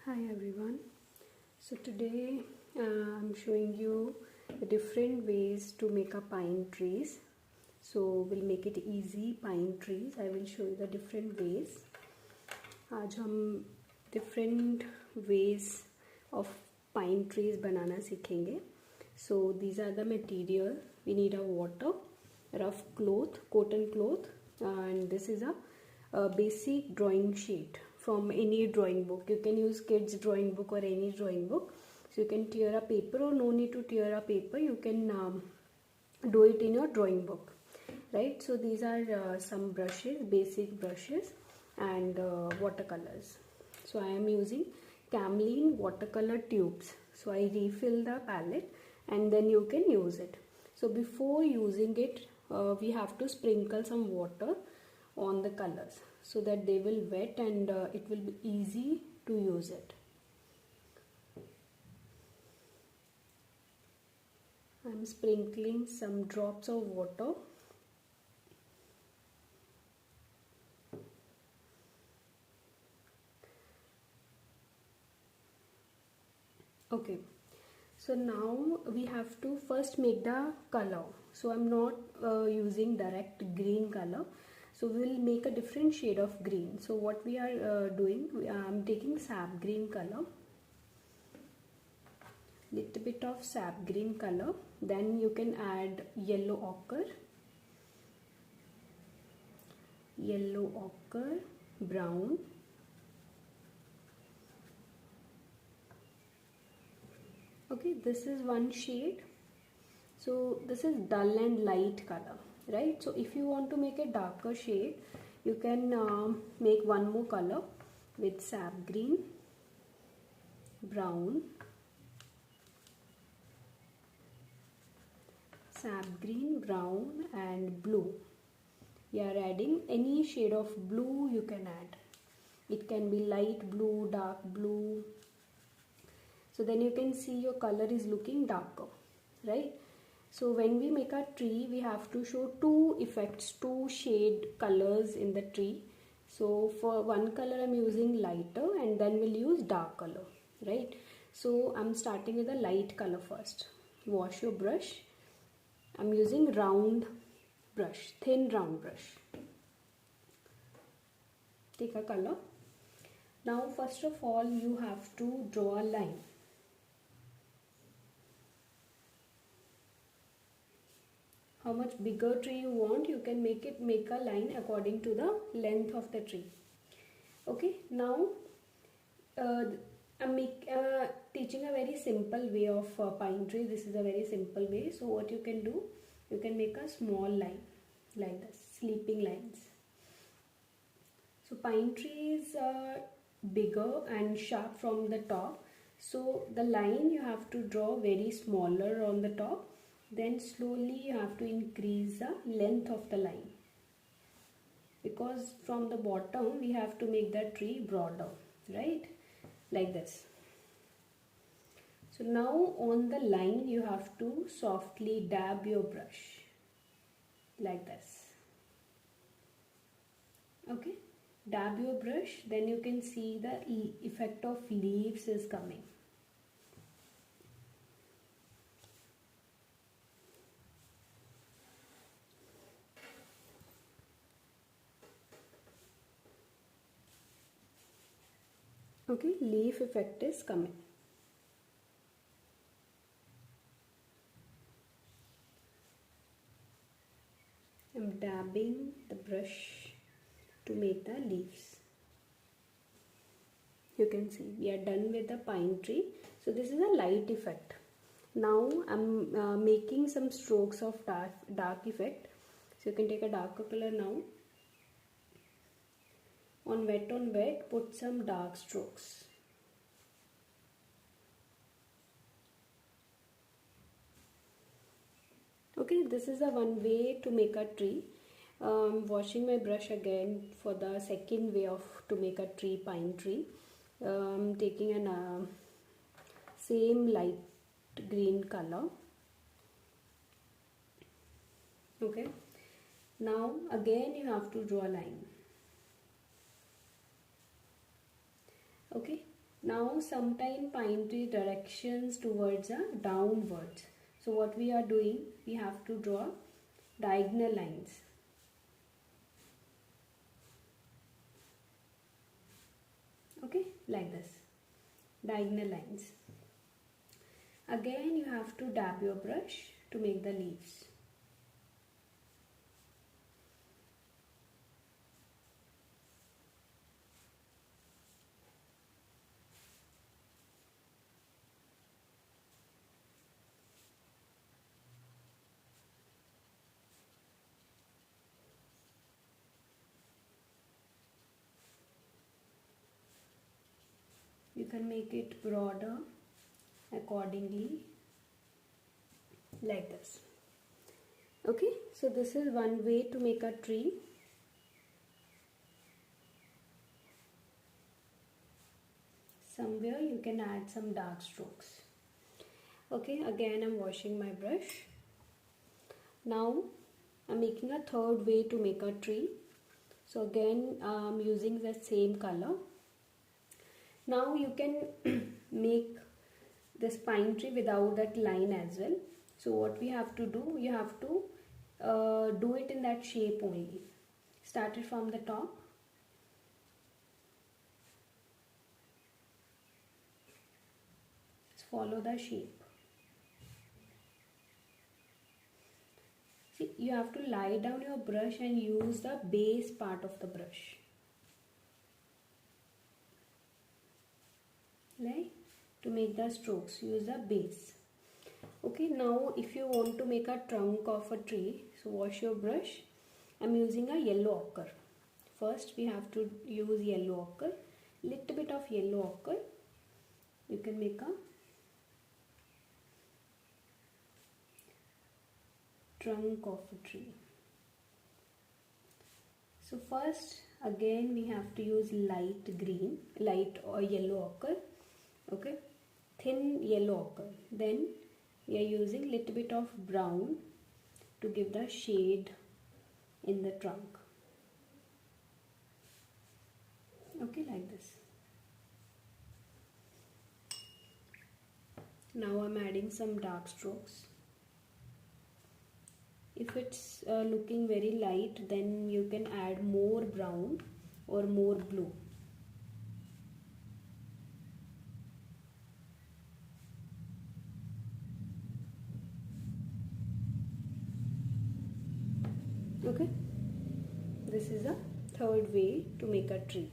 Hi everyone. So today I'm showing you the different ways to make a pine trees. So we'll make it easy. Pine trees, I will show you the different ways. आज हम different ways of pine trees बनाना सीखेंगे. So these are the material. We need a water, rough cloth, cotton cloth, and this is a basic drawing sheet from any drawing book. You can use kids drawing book or any drawing book. So you can tear a paper, or no need to tear a paper. You can do it in your drawing book, right? So these are some brushes, basic brushes, and watercolors. So I am using Camlin watercolor tubes. So I refill the palette and then you can use it. So before using it, we have to sprinkle some water on the colors so that they will wet and it will be easy to use it. I am sprinkling some drops of water. Okay, so now we have to first make the color. So I'm not using direct green color. So we will make a different shade of green. So what we are doing, I'm taking sap green color, little bit of sap green color. Then you can add yellow ochre, brown, okay, this is one shade. So this is dull and light color, right? So if you want to make a darker shade, you can make one more color with sap green, brown, sap green, brown, and blue. We are adding any shade of blue you can add. It can be light blue, dark blue. So then you can see your color is looking darker, right? So when we make a tree, we have to show two effects, two shade colors in the tree. So for one color I'm using lighter and then we'll use dark color, right? So I'm starting with a light color first. Wash your brush. I'm using round brush, thin round brush. Take a color. Now first of all you have to draw a line. How much bigger tree you want, you can make a line according to the length of the tree. Okay, now I'm teaching a very simple way of pine tree. This is a very simple way. So what you can do, you can make a small line like this, sleeping lines. So pine trees are bigger and sharp from the top. So the line you have to draw very smaller on the top. Then slowly you have to increase the length of the line, because from the bottom we have to make the tree broader, right? Like this. So now on the line you have to softly dab your brush like this. Okay, dab your brush, then you can see the effect of leaves is coming. Okay, leaf effect is coming. I'm dabbing the brush to make the leaves. You can see we are done with the pine tree. So this is a light effect. Now I'm making some strokes of dark effect. So you can take a darker color now. On wet, put some dark strokes. Okay, this is the one way to make a tree. Washing my brush again for the second way to make a tree, pine tree. Taking an same light green color. Okay, now again you have to draw a line. Okay, Now sometime pine tree directions towards a downwards. So what we are doing, we have to draw diagonal lines. Okay, like this, diagonal lines. Again you have to dab your brush to make the leaves. You can make it broader accordingly, like this. Okay, so this is one way to make a tree. Somewhere you can add some dark strokes. Okay, again I'm washing my brush. Now I'm making a third way to make a tree. So again I'm using the same color. Now you can make this pine tree without that line as well. So what we have to do, you have to do it in that shape only. Start it from the top. Just follow the shape. See, you have to lie down your brush and use the base part of the brush. Like, to make the strokes, use the base. Okay, now if you want to make a trunk of a tree, so wash your brush. I'm using a yellow ochre. First we have to use yellow ochre, little bit of yellow ochre. You can make a trunk of a tree. So first again we have to use light or yellow ochre. Okay, thin yellow ochre. Then we are using little bit of brown to give the shade in the trunk. Okay, like this. Now I'm adding some dark strokes. If it's looking very light, then you can add more brown or more blue. Okay, this is a third way to make a tree.